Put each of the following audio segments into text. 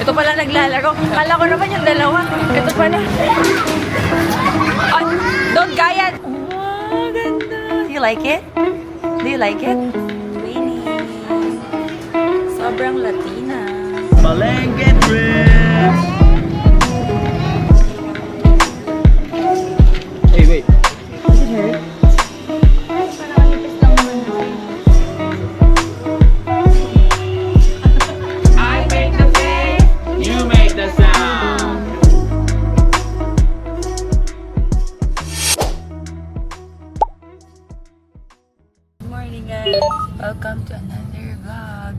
Ito pala naglalaro. Kala ko naman yung dalawa. Ito pala. Oh, don't gayat! Oh, ganda. Do you like it? Do you like it? Winnie. Sobrang Latina. Malengke trip. Hey, wait. Does it hurt? Parang nipis lang naman ako. I make the face, you make the sound. Good morning guys! Welcome to another vlog.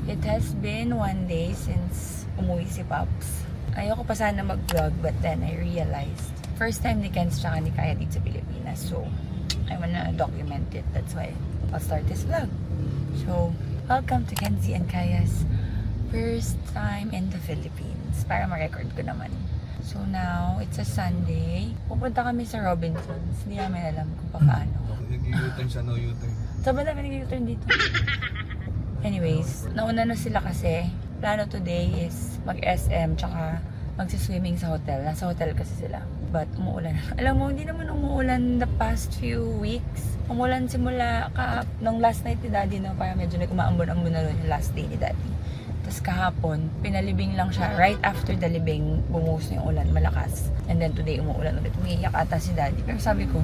It has been 1 day since umuwi si Pops. Ayoko pa sana mag-vlog but then I realized first time ni Kenz tsaka ni Kaya dito sa Pilipinas. So, I wanna document it. That's why I'll start this vlog. So, welcome to Kenzie and Kaya's first time in the Philippines. Para ma-record ko naman. So now, it's a Sunday. Pupunta kami sa Robinsons. Hindi namin alam kung paano. Nag-U-turn siya, no U-turn. Sobrang dami nag-U-turn dito. Anyways, nauna na sila kasi. Plano today is mag-SM tsaka magsiswimming sa hotel. Nasa hotel kasi sila. But umuulan. Alam mo, hindi naman umuulan the past few weeks. Umuulan simula nung last night ni Daddy, no? Parang medyo umaambon-ambon na yung last day ni Daddy. Tapos kahapon, pinalibing lang siya. Right after the libing, bumuhos na yung ulan, malakas. And then today, umuulan ulit. Umiiyak ata si Daddy. Pero sabi ko,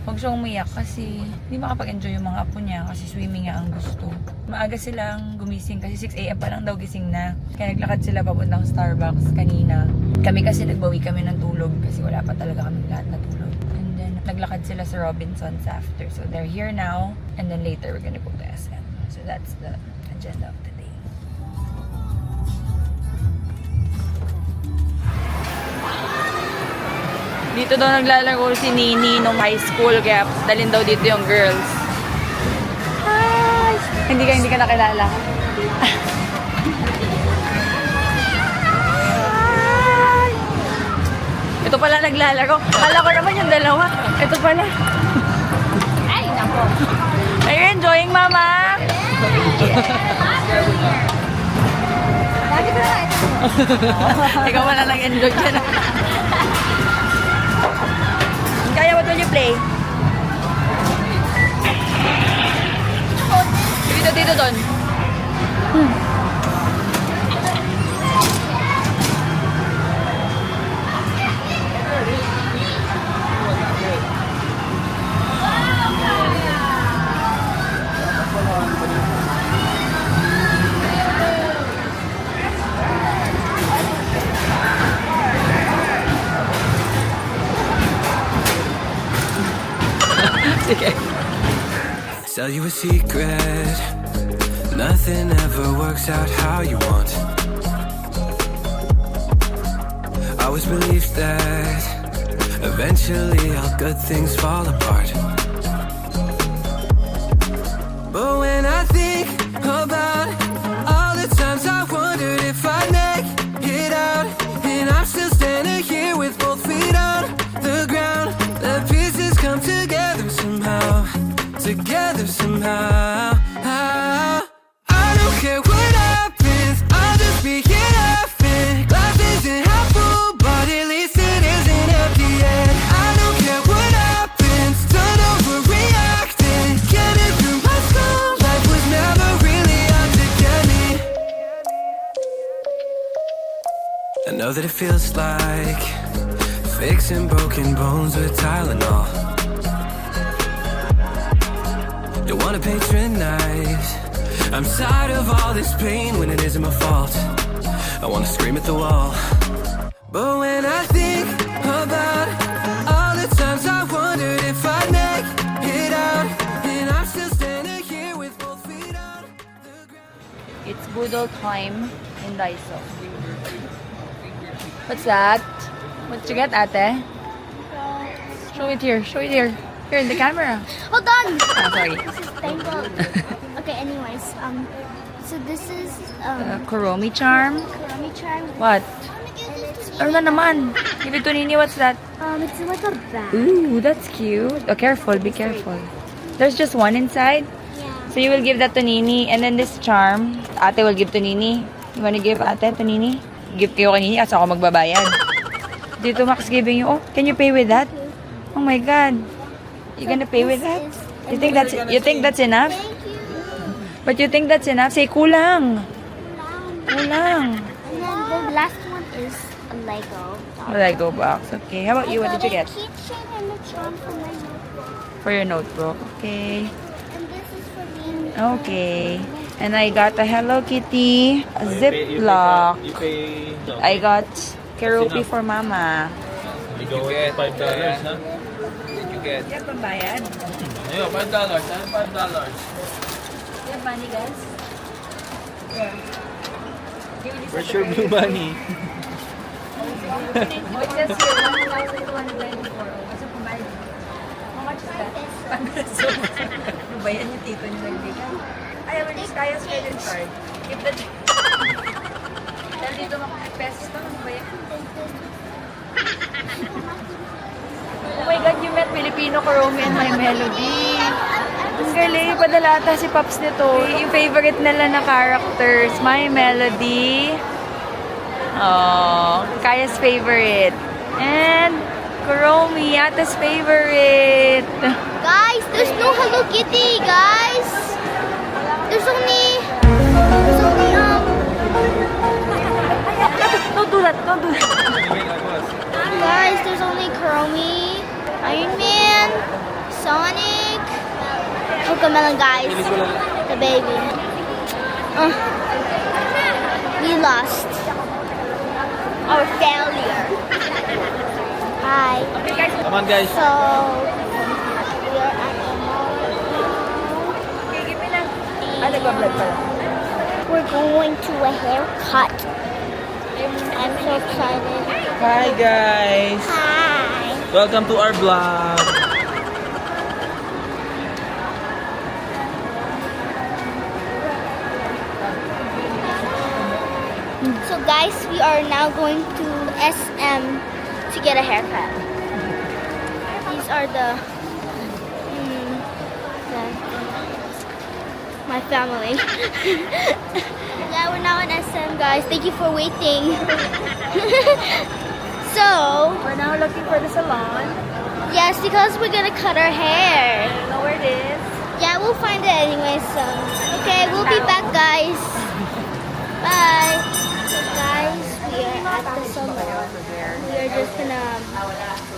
huwag siyang umiyak kasi hindi makapag-enjoy yung mga apo niya kasi swimming nga ang gusto. Maaga silang gumising kasi 6 AM pa lang daw gising na. Kaya naglakad sila papuntang Starbucks kanina. Kami kasi nagbawi kami ng tulog kasi wala pa talaga kami lahat na tulog. And then naglakad sila sa Robinsons after. So they're here now and then later we're gonna go to SM. So that's the agenda of the day. Dito daw naglalaro si Nini nung high school kaya dalhin daw dito yung girls. Hi! Hindi ka nakilala. Hi! Ito pala naglalaro. Kala ko naman yung dalawa. Ito pala. Ay, nako. Are you enjoying, Mama? Ikaw wala nag-enjoy dyan. Kaya, what will you play? Dito doon. Sige. Tell you a secret, nothing ever works out how you want. I always believed that eventually all good things fall apart. But when I think about all the times I wondered if I'd make it out, and I'm still standing here with both feet on the ground, the pieces come together somehow. Together somehow. I don't care what happens, I'll just be here laughing. Glass isn't half full, but at least it isn't empty yet. I don't care what happens, don't overreacting. Get it through my skull, life was never really out to get me. I know that it feels like fixing broken bones with Tylenol. Don't wanna patronize, I'm tired of all this pain when it isn't my fault. I wanna scream at the wall. But when I think about all the times I wondered if I'd make it out, and I'm still standing here with both feet on the ground. It's Boodle time in Daiso. What's that? What you get, ate? Show it here. Show it here. Here in the camera. Hold on. Ah, sorry. Tangled. Okay, anyways, so this is Kuromi charm. Kurami charm. What? And it's Ano na naman? Give it to Nini. What's that? it's like a bag. Ooh, that's cute. Oh, careful. Be careful. There's just one inside. Yeah. So you will give that to Nini. And then this charm, ate will give to Nini. You want to give ate to Nini? gift kayo kanina, asa ako magbabayad. Dito Max giving you, oh, can you pay with that? Oh my God. You gonna pay with that? You think that's enough? Thank you. But you think that's enough? Say kulang. Kulang. And then the last one is a Lego. Lego box. Okay. How about you? What did you get? A keychain and a charm for my notebook. For your notebook. Okay. And this is for me. Okay. And I got a Hello Kitty, a Ziploc. You pay the... I got Kerupi for Mama. You go with $5, ha? Did you get? Yan pambayad. Ayun, $5. Saan $5? You have money, guys? Where's your blue money? It says here, 1,294. Kasi pambayad. How much is that? $5. Ano ba yan yung tito niyo nagbigay? Ay, I will use Kaya's credit card. Keep the... Dahil dito mga pesos to, ano ba yan? Oh my God, you met Filipino Kuromi and My Melody. Ang galing, padala ata si Pops nito. Yung favorite nila na characters, My Melody. Oh, Kaya's favorite. And Kuromi, Ata's favorite. Guys, there's no Hello Kitty, guys. There's only Don't do that, don't do that. guys, there's only Chromie, Iron Man, Sonic, Cocomelon, guys. The baby. We lost. Our failure. Hi. Okay guys, Come on, guys. So we are at the mall. okay, give me na. Ah, nagbablog pala. We're going to a haircut. I'm so excited. Hi, guys. Hi. Welcome to our vlog. So guys, we are now going to SM to get a haircut. These are my family. Yeah, we're now in SM, guys. Thank you for waiting. So, We're now looking for the salon. yes, because we're gonna cut our hair. I don't know where it is. Yeah, we'll find it anyway, so. Okay, we'll be back, guys. Bye. So, guys, we are at the salon. We are just gonna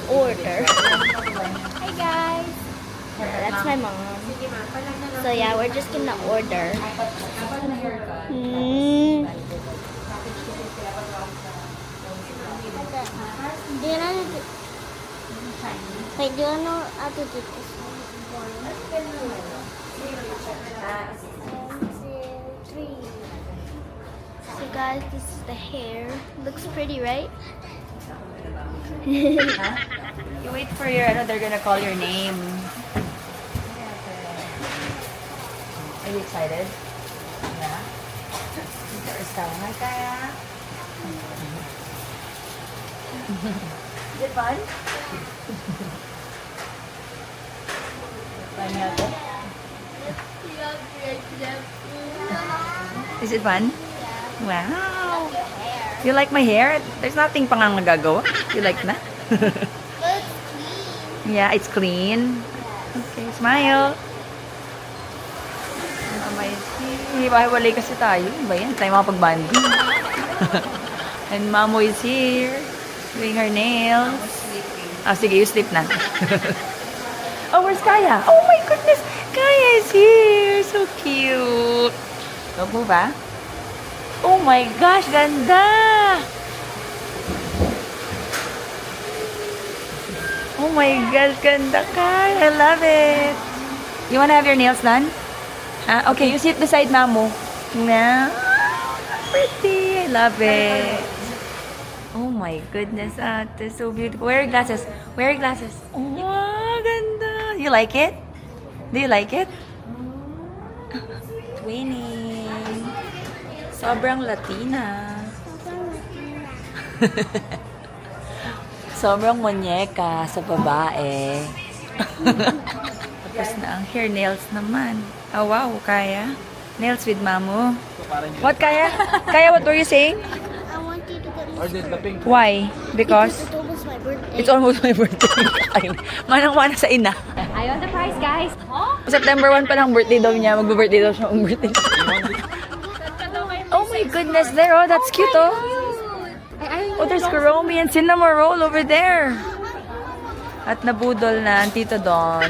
order. Hi, guys. That's my mom. So, yeah, we're just gonna order. Do you know wait, do you know how to do this one? 1, 2, 3. So guys, this is the hair. Looks pretty, right? You wait for your, they're gonna call your name. Are you excited? Yeah. First time, hi Kaya. Is it fun? Is it fun? Wow. You like my hair? There's nothing pang ang nagagawa. You like na? Yeah, it's clean. Okay, smile. Hiwa-hiwalay kasi tayo. Ba yan? Tayo mga pag-banding. And Mamo is here. Doing her nails. Ah, sige, you sleep na. Oh, where's Kaya? Oh my goodness! Kaya is here! So cute! Don't move, ah. Oh my gosh, ganda! Oh my gosh, ganda, Kaya! I love it! You wanna have your nails done? Ah, okay, you sit beside Mamo. Now, pretty! I love it! Oh my goodness, ate, so beautiful. Wear your glasses. Wear your glasses. Oh, ganda. You like it? Do you like it? Twinning. Sobrang Latina. Sobrang muñeka sa babae. Tapos na ang hair nails naman. Oh wow, Kaya. Nails with Mamo. What, Kaya? Kaya, what were you saying? I want you Or the pink. Why? Because It's almost my birthday. it's almost my birthday. Ay, manang-mana sa ina. I want the prize, guys. September 1 pa lang birthday daw niya. Mag-birthday daw siya. Mag-birthday. Oh my goodness, there. Oh, that's cute, oh. Oh, there's Kuromi and cinnamon roll over there. At nabudol na ang Tito Don.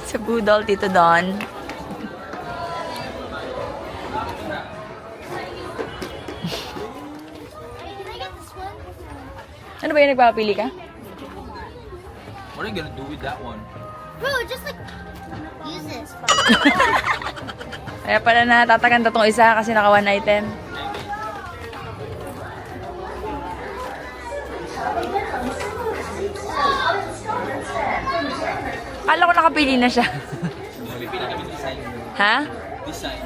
Sa budol, Tito Don. Can I get this one? Ano ba yung nagpapili ka? What are you gonna do with that one? Bro, just like use this. Kaya pala natataganda tong isa kasi naka one item. Kala ko nakapili na siya. Ha? Design.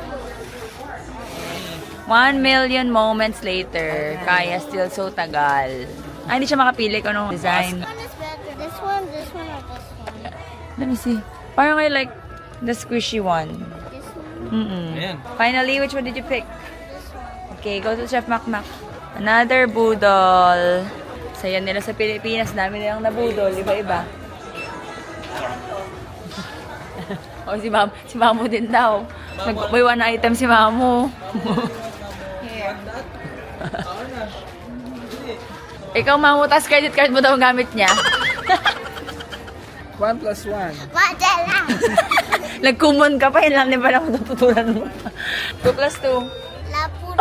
1 million moments later. Kaya still so tagal. Ay, hindi siya makapili kung anong design. This one is better. This one, or this one. Let me see. Parang I like the squishy one. This one. Ayan. Finally, which one did you pick? This one. Okay, go to Chef Macmac. Another budol. Saya nila sa Pilipinas. Dami nilang nabudol. Iba-iba. O, si Mamo din daw. Nag-buy one item si Mamo. Ikaw, Mamo, tas credit card mo daw ang gamit niya. 1 plus 1. Madala! Nagkumon ka pa, yun lang din pala kung tututunan mo. 2 plus 2. Lapu.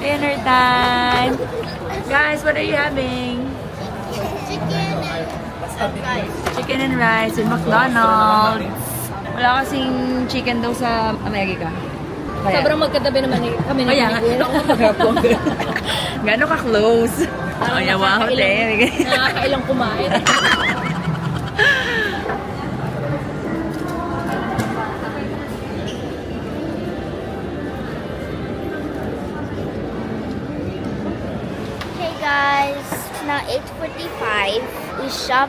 Dinner time! Guys, what are you having? Chicken and rice. Chicken and rice in McDonald's. Wala kasing chicken daw sa Amerika. Kaya, Sobrang magkatabi naman kami ni kaya nga, gano'n ka close? Kaya wow, te. Nakakailang kumain. Okay guys, it's now 8:45. We shop,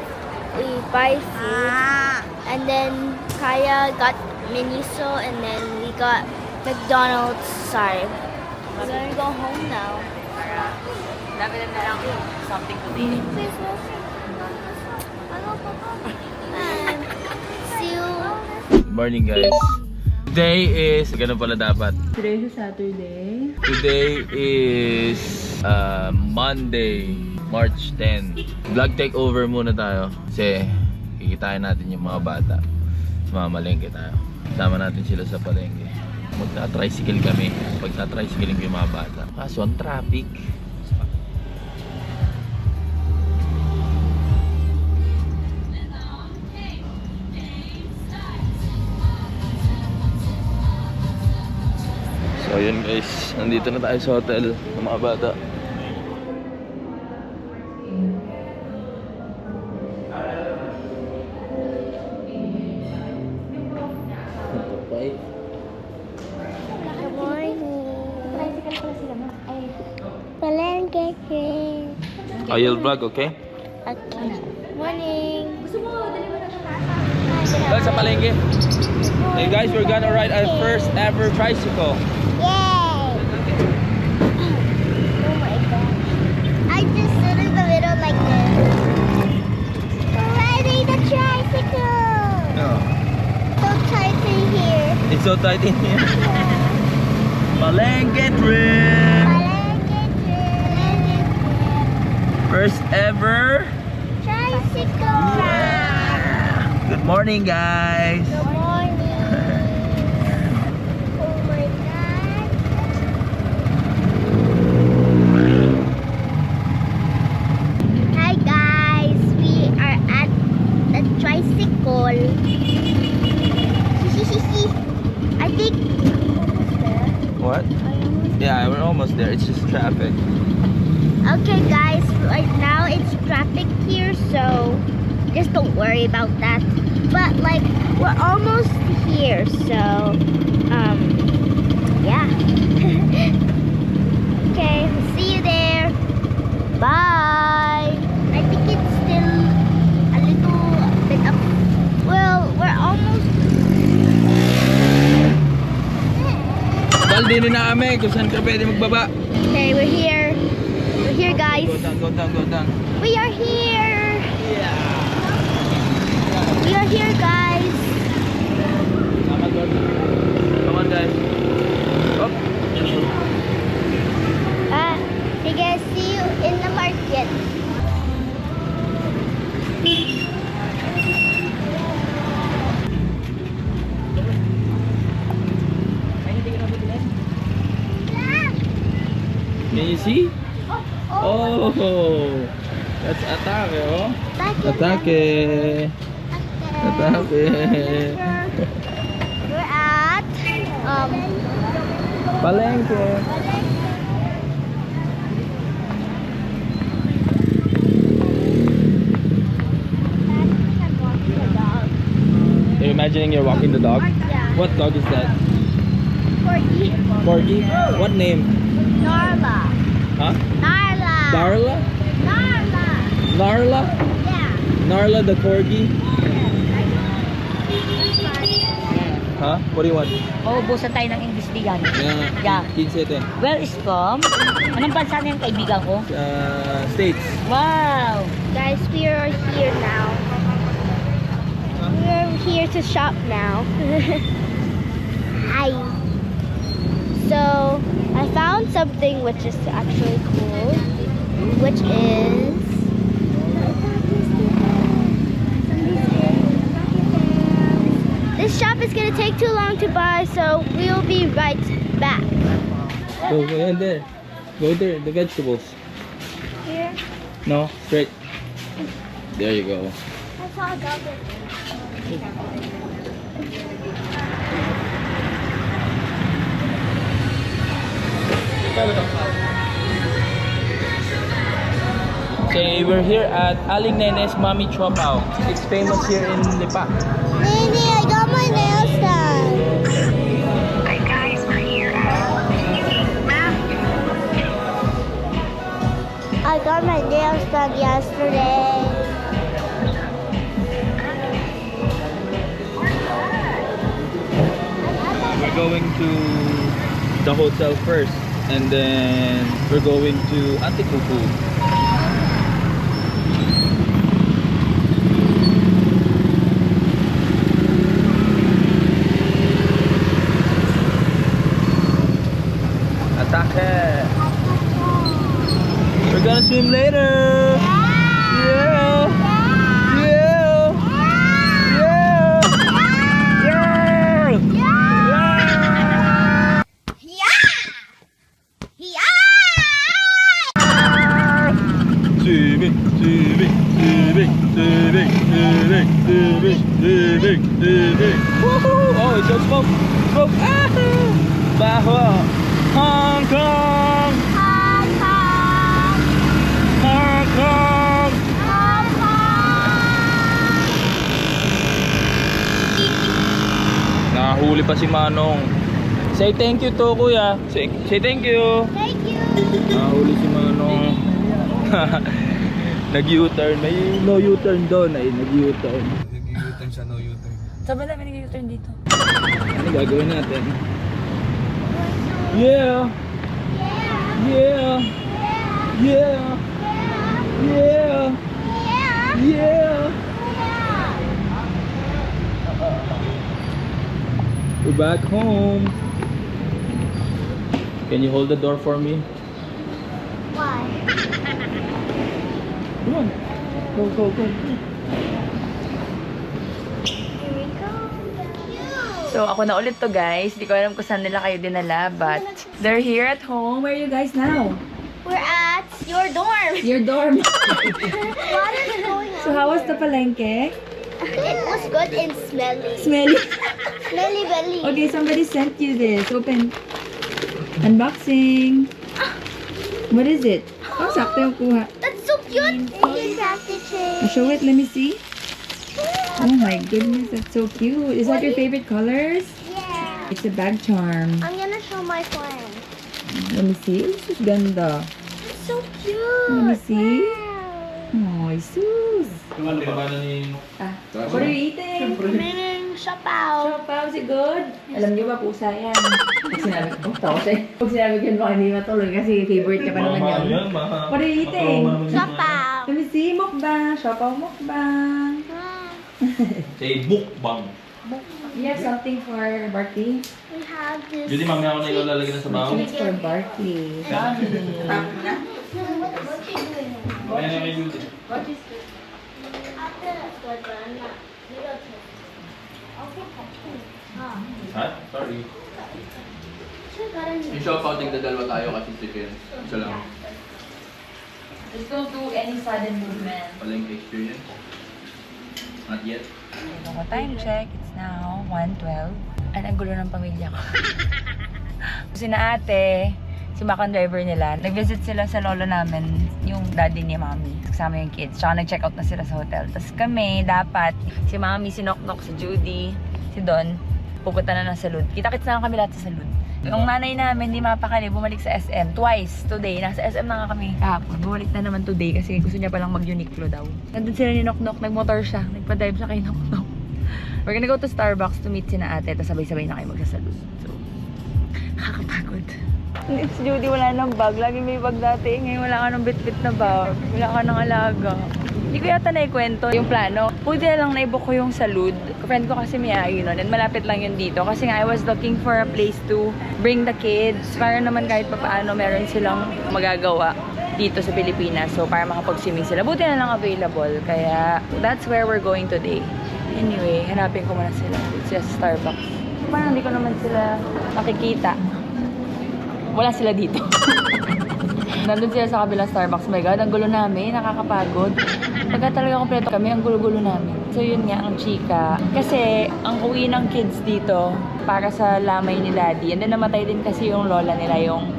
we buy food, and then Kaya got Miniso, and then we got McDonald's. Sorry. We're gonna go home now. Dami na lang something to eat. And see you. Good morning, guys. Today is, ganun pala dapat. Today is Saturday. Today is Monday, March 10. Vlog takeover muna tayo kasi kikitain natin yung mga bata. Mamalengke tayo. Sama natin sila sa palengke. Magta-tricycle kami. Pagta-tricycling yung mga bata. Kaso ang traffic. So yun guys, nandito na tayo sa hotel ng mga bata. Good morning. Palengke. Oh, you'll vlog, okay? Okay. Morning. Guys, sa palengke. Hey guys, we're gonna ride our first ever tricycle. Yay! Oh my god. I just stood in the middle like this. We're riding the tricycle! So tight in here. It's so tight in here. Yeah. Palengke trip! Palengke trip. First ever. Tricycle ride. Good morning, guys. Good morning. Oh my god. Hi guys, we are at the tricycle. I think What? Yeah, we're almost there. It's just traffic. okay guys, right now it's traffic here, so just don't worry about that. But like we're almost here, so yeah. Okay, see you there. Bye. I think it's still a little bit up. Well, we're almost Total, din na kami kung saan ka pwede magbaba. Okay, we're here. We're here, guys. Go down, go down, go down. We are here. We are here, guys. Come on guys. Up. We guys see you in the market. Can you see? Oh, that's atake, oh. Atake. Atake. We're at Palengke. You're imagining you're walking the dog? Yeah. What dog is that? Corgi. Corgi? What name? Narla. Huh? Narla. Darla? Narla. Narla? Yeah. Narla the corgi? Huh? What do you want? Maubusan tayo ng English diyan. Yeah. Yeah. 15 Where is from? Anong bansa na yung kaibigan ko? States. Wow! Guys, we are here now. We're here to shop now. Hi. So, I found something which is actually cool, which is this shop is gonna take too long to buy, so we'll be right back. Go in there. Go there. The vegetables. Here, No, straight. There you go. I saw a dog. Okay, we're here at Aling Nene's Mami Chua Pao. It's famous here in Lipa. Nene, I got my nails done. I got my nails done yesterday. We're going to the hotel first, and then we're going to Anticupu. Atake! We're gonna swim later! Yeah! Yeah! Yeah! Swimming, swimming, swimming, swimming, swimming, swimming, swimming, swimming. Woohoo! Oh, it's just smoke! Smoke! Ah! Baho! Hong Kong! Hong Kong! Hong Kong! Hong Kong! Nakahuli pa si Manong. Say thank you to kuya. Say thank you. Thank you. Nakahuli si Manong. Nag-U-turn. May no U-turn doon. Ay, nag-U-turn. Nag-U-turn siya, no U-turn. Saan ba namin nag-U-turn dito? Ano gagawin natin? Yeah! Yeah! Yeah! Yeah! Yeah! We're back home. Can you hold the door for me? Why? Come on. Go, go, go. Here we go. So, ako na ulit to guys. Di ko alam kung saan nila kayo dinala, but they're here at home. Where are you guys now? We're at your dorm. Your dorm. What is going on? So, how was the palengke? It was good and smelly. Smelly. Smelly belly. Okay, somebody sent you this. Open. Unboxing. What is it? Oh, sakto yung kuha. That's so cute. It's packaging. Show it. Let me see. Oh my goodness, that's so cute. Is that your favorite colors? Yeah. It's a bag charm. I'm gonna show my friend. Let me see. This is ganda. It's so cute. Let me see. Wow. Oh, sus. Ah, what are you eating? Meaning Siapaw. Siya si good. Alam niyo ba, pusa yan. Pag sinabi ko, pag sinabi ko yun, baka hindi matuloy kasi favorite ka pa naman yan. What are you eating? Siapaw. Let me see, mukbang. Siapaw mukbang. Say mukbang. You have something for Barkley? We have this. Judy, mamaya ako na ilalagay na sa baho. It's for Barkley. What you doing? Mamaya na may Judy. Ha? Sorry. Yung shop-out, nagdadalwa tayo kasi chicken. Isa lang. Just don't do any sudden movement. Walang experience. Not yet. Okay, time check. It's now 1:12. Ay, ang gulo ng pamilya ko. Si na ate, si Mac ang driver nila, nag-visit sila sa lolo namin, yung daddy ni Mami, kasama yung kids. Tsaka nag-check out na sila sa hotel. Tapos kami, dapat, si Mami, si Noknok, si Judy, si Don, pupunta na ng salud. Kita-kits na lang kami lahat sa salud. Yung nanay namin, di mapakali, bumalik sa SM twice today. Nasa SM na nga kami kahapon. Bumalik na naman today kasi gusto niya palang mag-Uniqlo daw. Nandun sila ni Noknok, nagmotor siya. Nagpa-dive siya kay Noknok. We're gonna go to Starbucks to meet sina ate, tapos sabay-sabay na kayo magsasalud. So, nakakapagod. Si Judy wala nang bag. Lagi may bag dati. Ngayon wala ka ng bit-bit na bag. Wala ka ng alaga. Hindi ko yata naikwento yung plano. Buti na lang naibook ko yung salud. Friend ko kasi may ayo nun. And malapit lang yun dito. Kasi nga I was looking for a place to bring the kids. Para naman kahit pa paano meron silang magagawa dito sa Pilipinas. So para makapag-swimming sila. Buti na lang available. Kaya that's where we're going today. Anyway, hanapin ko muna sila. It's just Starbucks. Parang hindi ko naman sila makikita. Wala sila dito. Nandun sila sa kabilang Starbucks. Oh my God, ang gulo namin. Nakakapagod. Pagka talaga kompleto kami, ang gulo-gulo namin. So yun nga, ang chika. Kasi, ang uwi ng kids dito para sa lamay ni Daddy. And then namatay din kasi yung lola nila, yung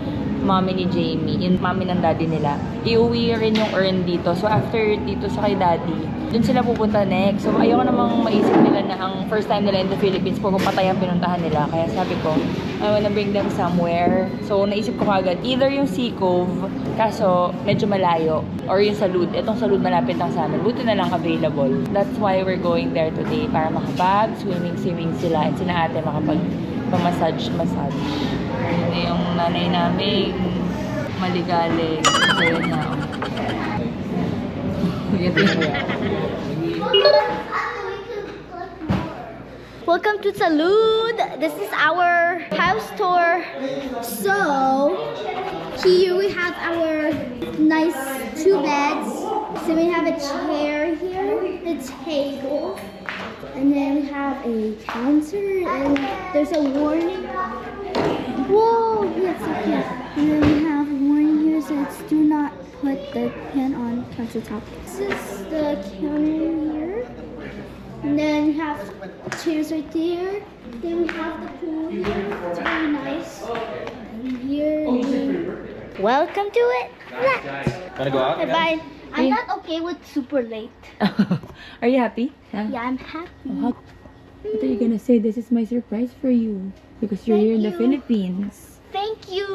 mommy ni Jamie, yung mommy ng daddy nila. Iuwi rin yung urn dito. So after dito sa kay Daddy, dun sila pupunta next. So ayoko namang maisip nila na ang first time nila in the Philippines, puro patay ang pinuntahan nila. Kaya sabi ko, I wanna bring them somewhere. So naisip ko kagad, either yung Sea Cove, kaso medyo malayo, or yung Salud. Itong Salud malapit lang sa amin. Buti na lang available. That's why we're going there today. Para makapag, swimming sila. At sina ate makapag-massage. Ayun na yung nanay namin. Maligalig. So yun na. Welcome to Salud. This is our house tour. So, here we have our nice 2 beds. So we have a chair here, a table, and then we have a counter, and there's a warning. Whoa, yes, okay. And then we have a warning here, so it's do not put the pan on countertop. This is the counter here. And then we have chairs right there. Then we have the pool here. It's very nice. And here. Welcome to it. Wanna go out? Bye. I'm not okay with super late. Are you happy? Huh? Yeah, I'm happy. What are you gonna say? This is my surprise for you. Because you're here in the Thank you. Philippines. Thank you.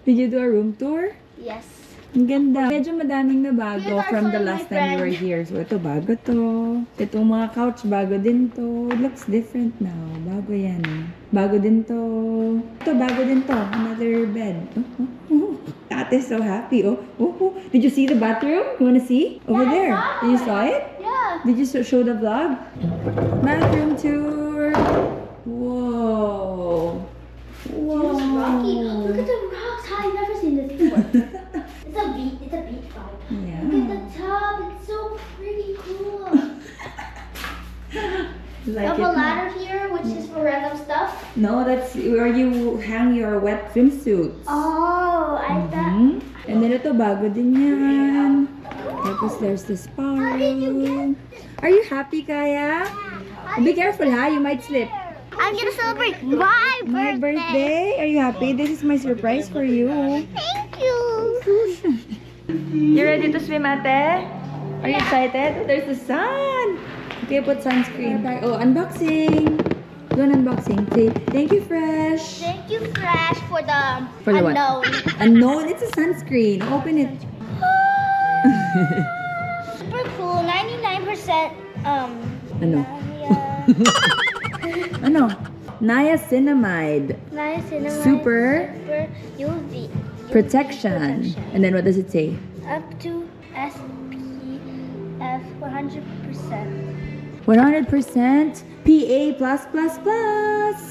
Did you do a room tour? Yes. Ang ganda. Medyo madaming na bago These are from the for last my time we were friend. here. So, ito bago to. Itong mga couch, bago din to. It looks different now. Bago yan. Bago din to. Ito, bago din to. Another bed. Tate's so happy. Did you see the bathroom? You wanna see? Over Yeah, I there. saw Did you it. saw it? Yeah. Did you show the vlog? Bathroom tour. Whoa. Whoa. Rocky. Look at the rocks. I've never seen this before. It's a beach vibe. Yeah. Look at the tub. It's so pretty cool. We Like have it a now? ladder here, which is for random stuff. No, that's where you hang your wet swimsuits. Oh, I thought. Mhm. And then ito, bago din yan. Tapos there's the spa How did you get room. Are you happy, Kaya? Be careful, ha? You might slip. I'm gonna celebrate my My birthday? Are you happy? This is my surprise for you. Thank you. You ready to swim, ate? Are you excited? There's the sun. Okay, put sunscreen. Oh, unboxing. Do an unboxing. Say, thank you, Fresh. Thank you, Fresh, for the For the what? unknown. Unknown? It's a sunscreen. Open it. Super cool. 99%. Ano? Yeah. Ano? Niacinamide. Niacinamide. Super Super UV. protection. And then what does it say? Up to SPF 100%. 100% PA+++.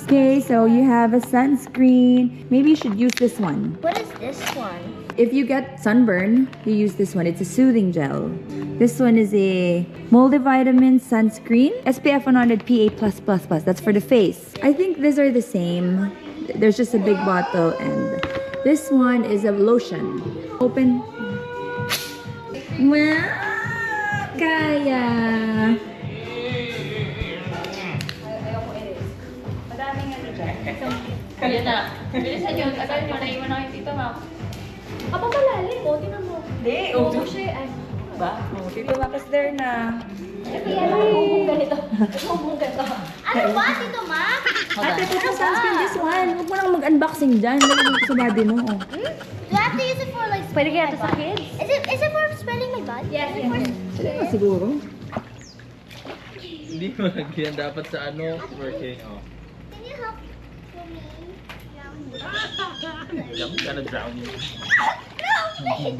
Okay, so you have a sunscreen. Maybe you should use this one. What is this one? If you get sunburn, you use this one. It's a soothing gel. This one is a multivitamin sunscreen. SPF 100 PA+++. That's for the face. I think these are the same. There's just a big bottle, and this one is a lotion. Open. Wow! Kaya! Yan na. Bilisan yun. Tagal nyo. Naiwan na kayo dito, ma'am. Apa malalim mo? Tinan mo. Hindi, Oo, siya. Ay, ba? Oh, Tito Mac is there na. kaya lang bumbong ganito. Bumbong ganito. Ano ba, Tito Mac? Ate, put your sunscreen this one. Huwag mo nang mag-unboxing dyan. Lagyan mo sa body mo. Oh. Do I have to use it for like Pwede kaya my ito sa body? kids? Is it for spreading my body? Yes, Is it yes, for yes. Sila ka siguro. Hindi mo lagyan dapat sa ano, working. Oh. Can you help for me? I'm gonna drown you. No, please.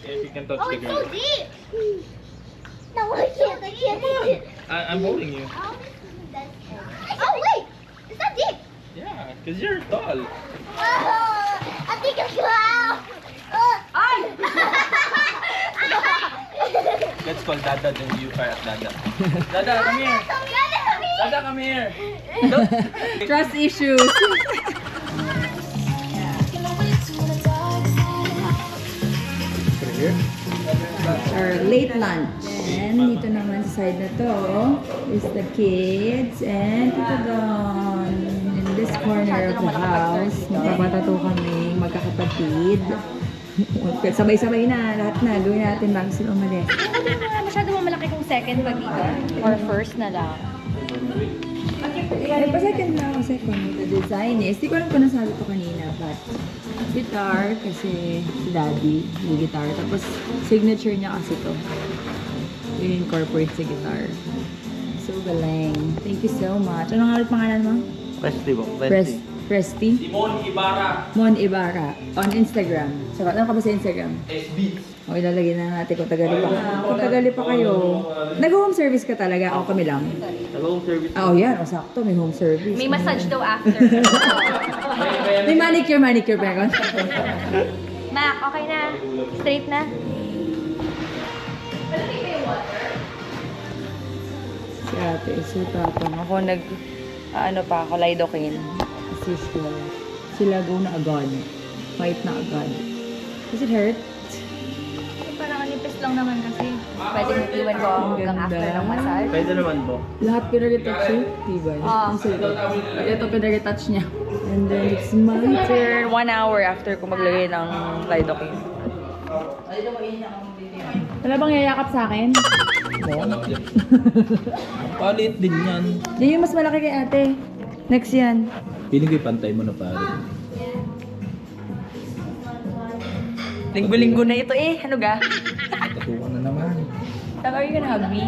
If you can touch Oh, the it's so ground. deep. No, I can't. I'm holding you. Oh, wait. It's not deep. Yeah, because you're tall. I think it's wow. Ay! Let's call Dada, then you fire at Dada. Dada, come here. Dada, come here. Trust issues. Our late lunch. And dito naman sa side na to is the kids and Tito Don. In this corner of the house, magpapatato kami magkakapatid. Sabay-sabay na, lahat na. Gawin natin bago sila umalis. Masyado mo malaki kung second pag dito. Or first na lang. Nagpa-second na ako second. The design is, di ko alam kung nasabi ko kanina, but guitar kasi si daddy, yung guitar. Tapos signature niya kasi to. Yun incorporate sa guitar. So galing. Thank you so much. Anong nga ulit pangalan mo? Presty po. Presty? Simon Ibarra. Mon Ibarra. On Instagram. So, ano ka ba sa Instagram? SB. O, ilalagay na natin kung tagali pa. Kung tagali pa kayo. Nag-home service ka talaga? O, kami lang? Nag-home service. Ah, yan. O, sakto. May home service. May massage daw after. May manicure pa ako. Mac, okay na? Straight na? Si ate, so tapang. Ako ano pa ako, lidocaine. As usual. Sila go na agad. Fight na agad. Does it hurt? Parang anipis lang naman kasi. Pwede mo iwan ko hanggang Ganda. after ng massage. Pwede naman po. Lahat pinag-touch yun? Diba? Ah. Ito pinag-touch niya. And then it's my turn. 1 hour after ko maglagay ng lidocaine. Wala bang yayakap sa akin? Palit din yan. Yan yung mas malaki kay ate. Next yan. Piling ko pantay mo na pare. Linggo-linggo na ito eh. Ano ga? Tatukan na naman. Saka, are you gonna hug me?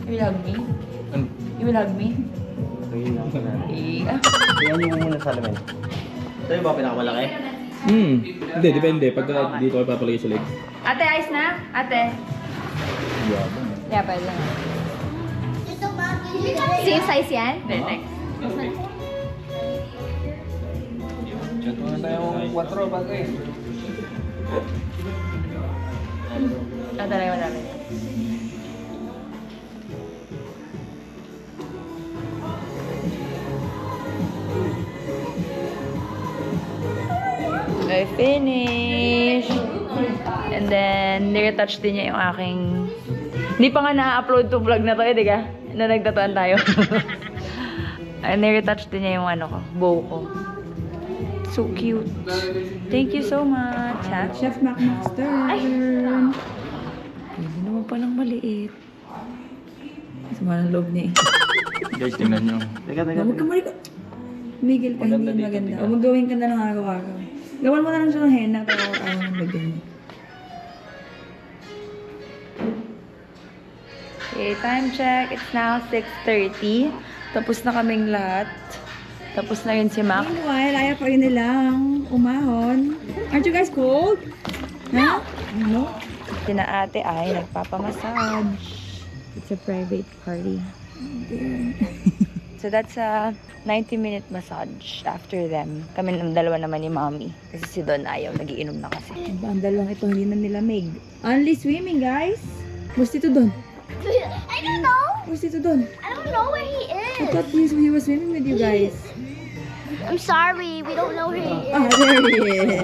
You will hug me? You will hug me? Eh, ah. Tingnan niyo muna sa alamin. Ito yung ba pinakamalaki? Hindi, depende. Pagka dito kayo papalagay sa legs. Ate, ayos na? Ate. Yabang. Yeah, pwede na. Tito Mac, can you Same size yan? Then, next. Chat mo na tayong 4 bagay. Tatalayan mo namin. I finished. And then, nire-touch din niya yung aking... Hindi pa nga na-upload to vlog na to eh, di ka? Na nagtatuan tayo. And nire-touch din niya yung ano ko, bow ko. So cute. Thank you so much. Chef McMaster. Ayun. Hindi naman palang maliit. Sama ng loob niya eh. Guys, tingnan nyo. Teka. Huwag ka malikot. Miguel ka, Maganda hindi dito, maganda. tingnan. O magawin ka na ng araw-araw. Gawan mo na lang siya ng henna pero ayaw ng lagyan. Okay, time check. It's now 6:30. Tapos na kaming lahat. Tapos na yun si Mac. Meanwhile, ayaw pa rin nilang umahon. Aren't you guys cold? Huh? No. Sina ate ay nagpapamassage. It's a private party. So that's a 90-minute massage after them. Kami ng dalawa naman ni Mommy. Kasi si Don ayaw, nagiinom na kasi. Ang dalawang ito hindi na nilamig. Only swimming, guys. Where's Tito Don? I don't know. Where's Tito Don? I don't know where he I is. thought he was swimming with you guys. I'm sorry, we don't know where he is. Ah, there he is.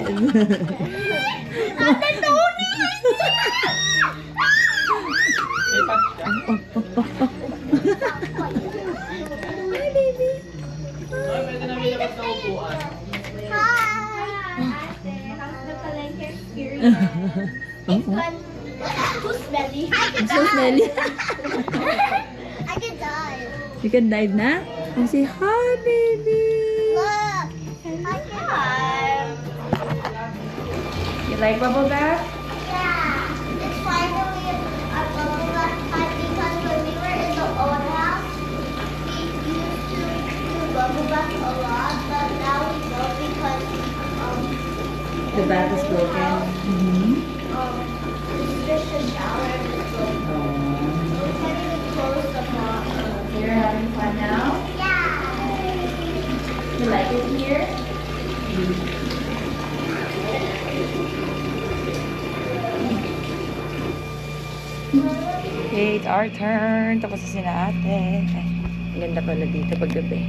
Ate Tony! Hi, baby. It's fun. Too smelly. I'm so smelly. I can die. You can dive na? Oh, say hi, baby. Look. I can dive. You like bubble bath? Yeah. It's finally a bubble bath time because when we were in the old house, we used to do bubble bath a lot, but now we don't because The bath is broken. it's just a shower and it's broken. So we can't even close the pot. You're having fun now? Yeah. You like it here? Okay, it's our turn. Tapos na sina ate. Ay, ang ganda pala dito paggabi.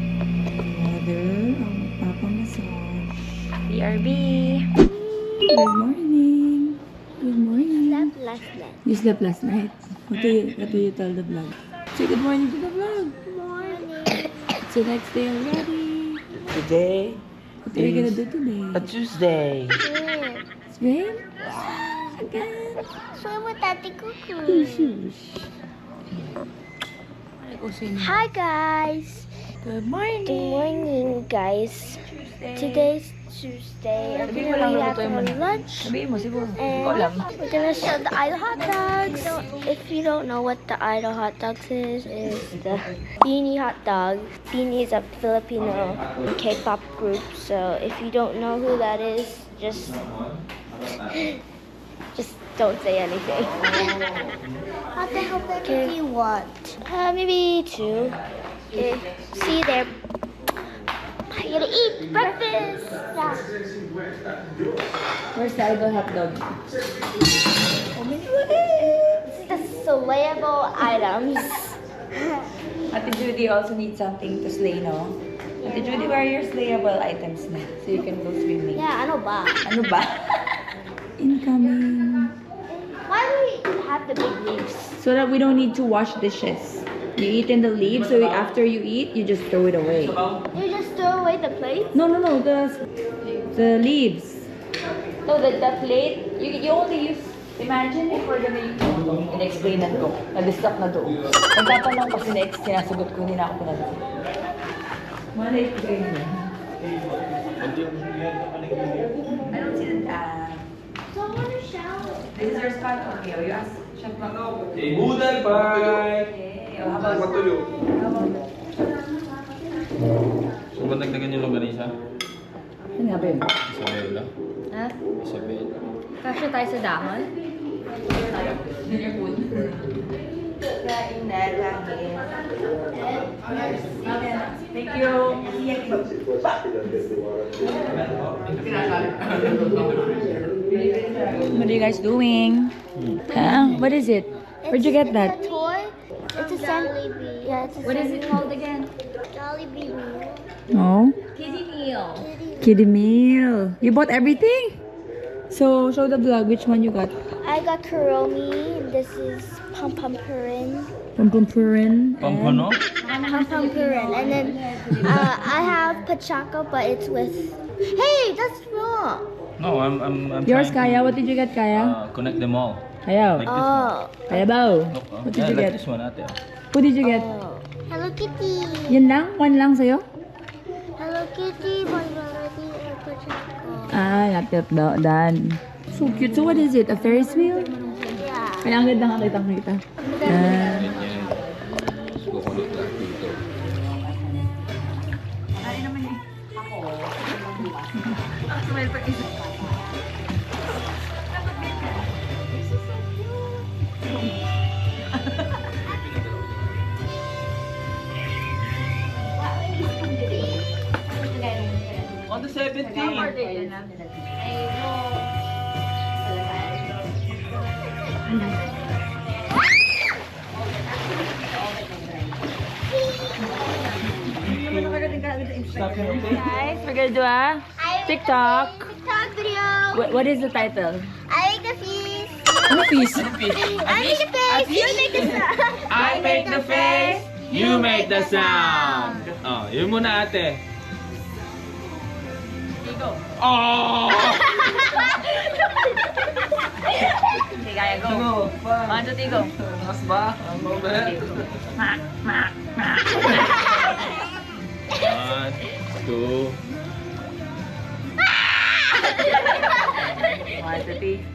Mother, ang magpapamassage. BRB. Good morning. Good morning. Slept last night. You slept last night. What do you tell the vlog? Say good morning to the vlog. Morning. It's the next day already. Today, What are you gonna do today? Tuesday. Swim? Again? Swim with Daddy Cuckoo. Hi guys. Good morning. Good morning guys. Today's Tuesday and Sabihin mo lang, we have lutuin mo our na. lunch. Sabihin mo, siguro. Hindi And ko alam. we're gonna show the Idol Hot Dogs. If you don't know what the Idol Hot Dogs is the Beanie Hot Dog. Beanie is a Filipino K-pop group. So if you don't know who that is, just don't say anything. How many do you want? Maybe 2. Okay. See you there. You're gonna eat breakfast. Yeah. Where's the idol hot dog? The slayable items. Ate Judy also needs something to slay, no? Ate Judy, where are your slayable items na? So you can go swimming. Yeah, ano ba? Ano ba? Incoming. Why do we have the big leaves? So that we don't need to wash dishes. You eat in the leaves, so after you eat, you just throw it away. You just throw away the plate? No, the leaves. So the plate, you only use, imagine if we're gonna use, in-explain na to, na-distract na to. Nagtatanong kasi next, sinasagot ko, hindi na ako pinag-explain. Mana-explain niya. I don't see the So I want to shower. This is our spot. Okay, you ask Chef Mac. Hey, Budal, bye! Okay, how about So, ba't nagdagan yung longganisa? Ano nga ba yun? Isabela. Ha? Isabela. Kasya tayo sa dahon? Dinner food. Kain na lang eh. Thank you. What are you guys doing? What is it? Where'd you get that? It's a toy. It's a Jollibee. Yeah, it's a What is it called again? Jollibee meal. No? Kiddie meal. Kiddie meal. You bought everything? So, show the vlog which one you got. I got Kuromi. This is Pum Pum Purin. Pumpumpurin. Pampano? Pum Pum Purin. And then I have Pachaco, but it's with... Hey, that's wrong. No, I'm Yours, trying Kaya. What did you get, Kaya? to connect them all. Kaya. Oh. Kaya bao. Look, What yeah, did you like get? this one, ate. Who did you get? Oh. Hello Kitty. Yan lang? One lang sa'yo? Hello Kitty, Margarity, and Pachaco. Ah, not yet done. So cute. So what is it? A Ferris wheel? Yeah. Kaya ang ganda nga kitang kita. Maganda. Ganyan. On the 17th. Guys, we're gonna do a TikTok. TikTok video. What is the title? I make the face. Ano fish? I make the face. You make the sound. I make the face, you make the sound. Oh, yun muna ate. Oh! Okay, kaya go. 1, 2, 3, go. Mas ba? Ang moment. 1, 2. 1, 2, 3.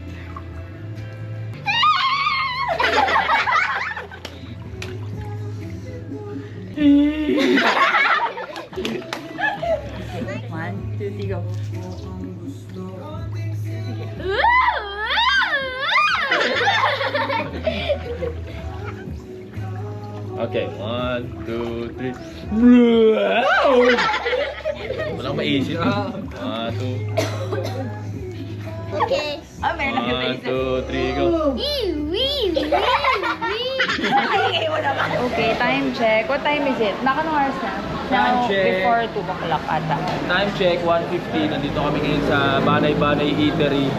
One, two, three, go. Okay, 1, 2, 3. Walang maisip. 1, 2. Okay. 1, 2, 3, go. Okay, time check. What time is it? Nakanong oras na? Time Now, check. before 2 o'clock ata. Time check, 1:50. Nandito kami ngayon sa Banay-Banay Eatery.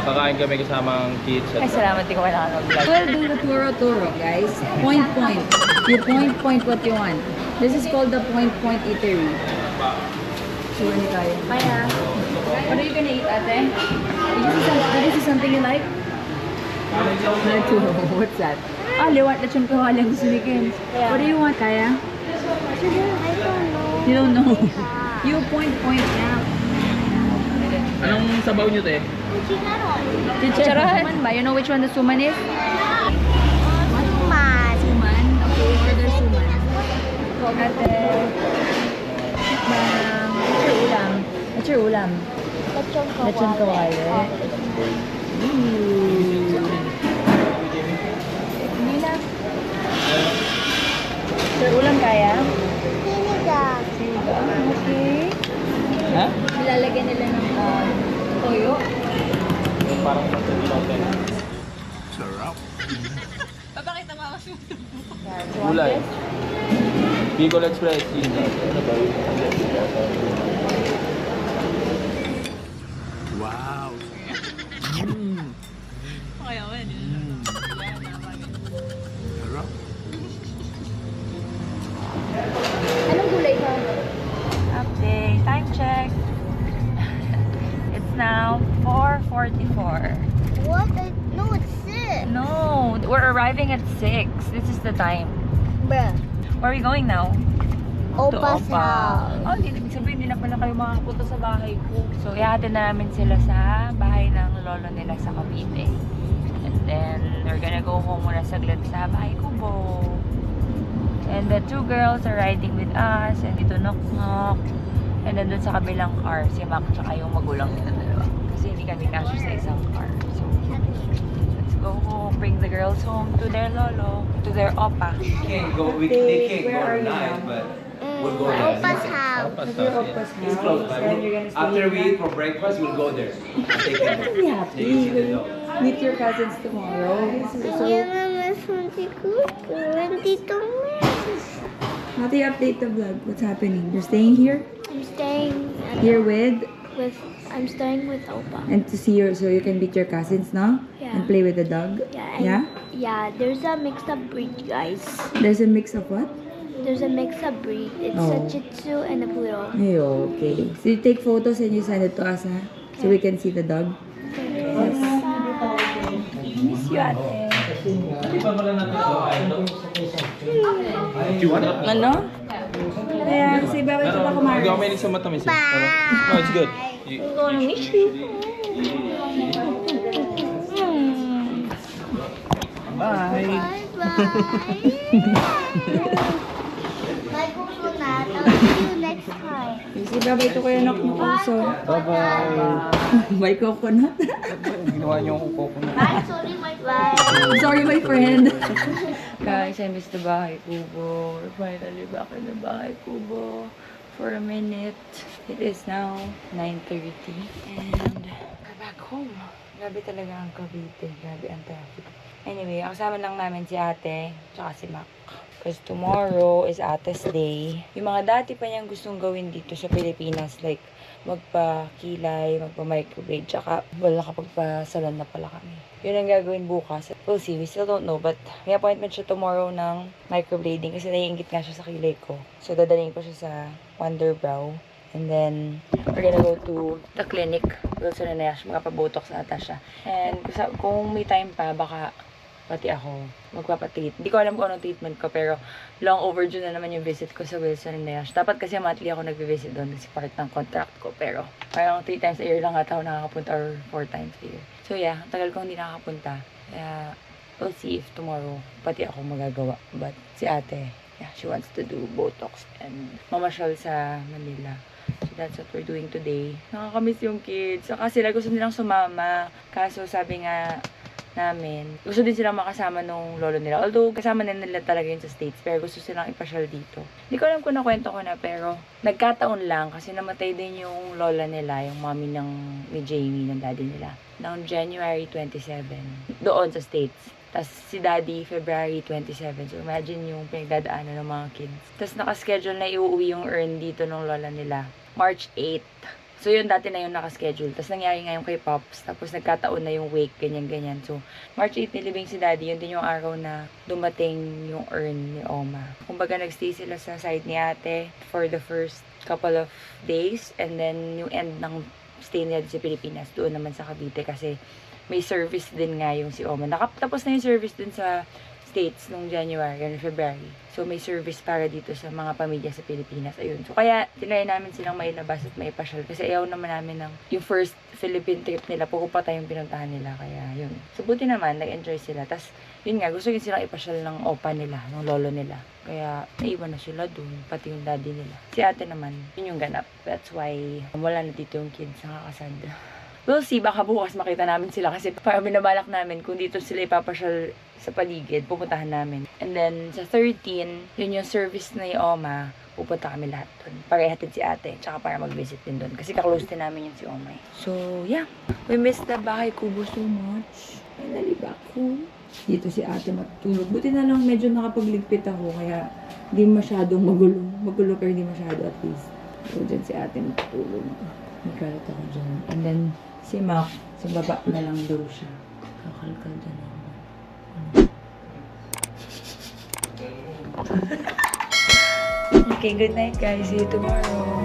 Kakain kami kasamang kids. Ay, salamat. Di ko kailangan mag-vlog. We'll do the turo-turo, guys. Point. You point what you want. This is called the point eatery. So, ano tayo? Maya. What are you gonna eat, ate? Did you see something you like? What's that? Ah, liwat na chun kawalang gusto ni Ken. What do you want, Kaya? I don't know. You don't know. You point now. Anong sabaw nyo, te? Chicharon ba? You know which one the suman is? Suman. Suman? Okay, order suman. Ate. What's your ulam? Lechon kawali. Hindi na. Sir, ulam kaya? Sinigang. Okay. Ha? Nilalagyan nila ng toyo. Parang sa natin. Gulay. Bicol Express. Ano ba yun? Wow. Anong gulay ka? Update. Time check. It's now 4:44. What? No, it's 6. No, we're arriving at 6. This is the time. Bruh. Where are we going now? To Opa's house. Oh, ibig sabihin, hindi na pala kayo makapunta sa bahay ko. So, ihatid na namin sila sa bahay ng lolo nila sa Cavite. And then, we're gonna go home muna saglit sa bahay ko, Bo. And the 2 girls are riding with us. And dito, knock-knock. And then, dun sa kabilang car, si Mac tsaka yung magulang nila dalawa. Kasi hindi kami kasya sa isang car. So, let's go home. Bring the girls home to their lolo, to their opa. They can't go live, but we'll go there. Opa's house. It's close by. After we eat for breakfast, we'll go there. Take them. Be happy. They can see the dog. Meet your cousins tomorrow. Yung mama sunti ko. Dito How do you update the vlog? What's happening? You're staying here? I'm staying Here with? I'm staying with Opa. And to see your, so you can meet your cousins now? Yeah. And play with the dog? Yeah. Yeah? Yeah, there's a mixed up breed, guys. There's a mix of what? There's a mixed up breed. It's Oh. a Shih Tzu and a Poodle. Ay, okay. So you take photos and you send it to us, ha? So we can see the dog? Yes. Miss you, ate. Ano? Kaya, kasi bawal ko pa kumain. Hindi ako may sa matamis. No, it's good. Miss you. Bye. Bye-bye. Bye, Kukunat. I'll see you next next time. Sige, bye-bye to Kuya Nok mo also. Bye-bye. Bye, coconut. Ginawa niyo akong coconut. Bye, sorry, my friend. Sorry, my friend. Guys, I miss the bahay kubo. We're finally back in the bahay kubo for a minute. It is now 9:30 and we're back home. Grabe talaga ang Cavite. Grabe ang traffic. Anyway, ang kasama lang namin si ate tsaka si Mac. Because tomorrow is Ate's Day. Yung mga dati pa niyang gustong gawin dito sa Pilipinas, like magpa-kilay, magpa-microblade, tsaka wala nakapagpa-salon na pala kami. Yun ang gagawin bukas. We'll see, we still don't know, but may appointment siya tomorrow ng microblading kasi naiingit nga siya sa kilay ko. So, dadalhin ko siya sa Wonder Brow. And then, we're gonna go to the clinic. Wilson and Nash, magpapabotox na ata siya. And kung may time pa, baka pati ako magpapatreat. Hindi ko alam kung anong treatment ko, pero long overdue na naman yung visit ko sa Wilson and Nash. Dapat kasi monthly ako nagbe-visit doon kasi part ng contract ko. Pero parang 3 times a year lang ata ako nakakapunta or 4 times a year. So yeah, tagal ko hindi nakakapunta. Kaya we'll see if tomorrow pati ako magagawa. But si ate, yeah, she wants to do Botox and mamasyal sa Manila. So that's what we're doing today. Nakakamiss yung kids. Saka sila gusto nilang sumama. Kaso sabi nga namin, gusto din silang makasama nung lolo nila. Although, kasama na nila talaga yun sa States, pero gusto silang ipasyal dito. Hindi ko alam kung nakwento ko na, pero nagkataon lang kasi namatay din yung lola nila, yung mommy ni Jamie, ng daddy nila, noong January 27, doon sa States. Tapos si daddy, February 27. So, imagine yung pinagdadaanan ng mga kids. Tapos nakaschedule na iuwi yung urn dito ng lola nila, March 8. So, yun dati na yung nakaschedule. Tapos, nangyari nga yung kay Pops. Tapos, nagkataon na yung wake, ganyan-ganyan. So, March 8 nilibing si Daddy. Yun din yung araw na dumating yung urn ni Oma. Kumbaga, nagstay sila sa side ni ate for the first couple of days. And then, yung end ng stay nila sa Pilipinas, doon naman sa Cavite. Kasi, may service din nga yung si Oma. Tapos na yung service din sa States nung January and February. So, may service para dito sa mga pamilya sa Pilipinas. Ayun. So, kaya, tinry namin silang mailabas at maipasyal. Kasi ayaw naman namin ng yung first Philippine trip nila. Pukupa tayong pinuntahan nila. Kaya, yun. So, buti naman, nag-enjoy sila. Tapos, yun nga, gusto yun silang ipasyal ng opa nila, ng lolo nila. Kaya, naiwan na sila dun. Pati yung daddy nila. Si ate naman, yun yung ganap. That's why, wala na dito yung kids. Nakakasad. We'll see, baka bukas makita namin sila kasi parang binabalak namin kung dito sila ipapasyal sa paligid, pupuntahan namin. And then, sa 13, yun yung service na yung Oma, pupunta kami lahat doon. Para ihatid si ate, tsaka para mag-visit din doon. Kasi kaklose din namin yung si Oma. So, yeah. We miss the bahay kubo so much. Finally back home. Dito si ate matutulog. Buti na lang medyo nakapagligpit ako, kaya di masyadong magulo. Magulo pero di masyado at least. So, dyan si ate matutulog. Nagkalat ako dyan. And then, si Mac, sa baba na lang daw siya. Kakalkal dyan ako. Okay, good night guys. See you tomorrow.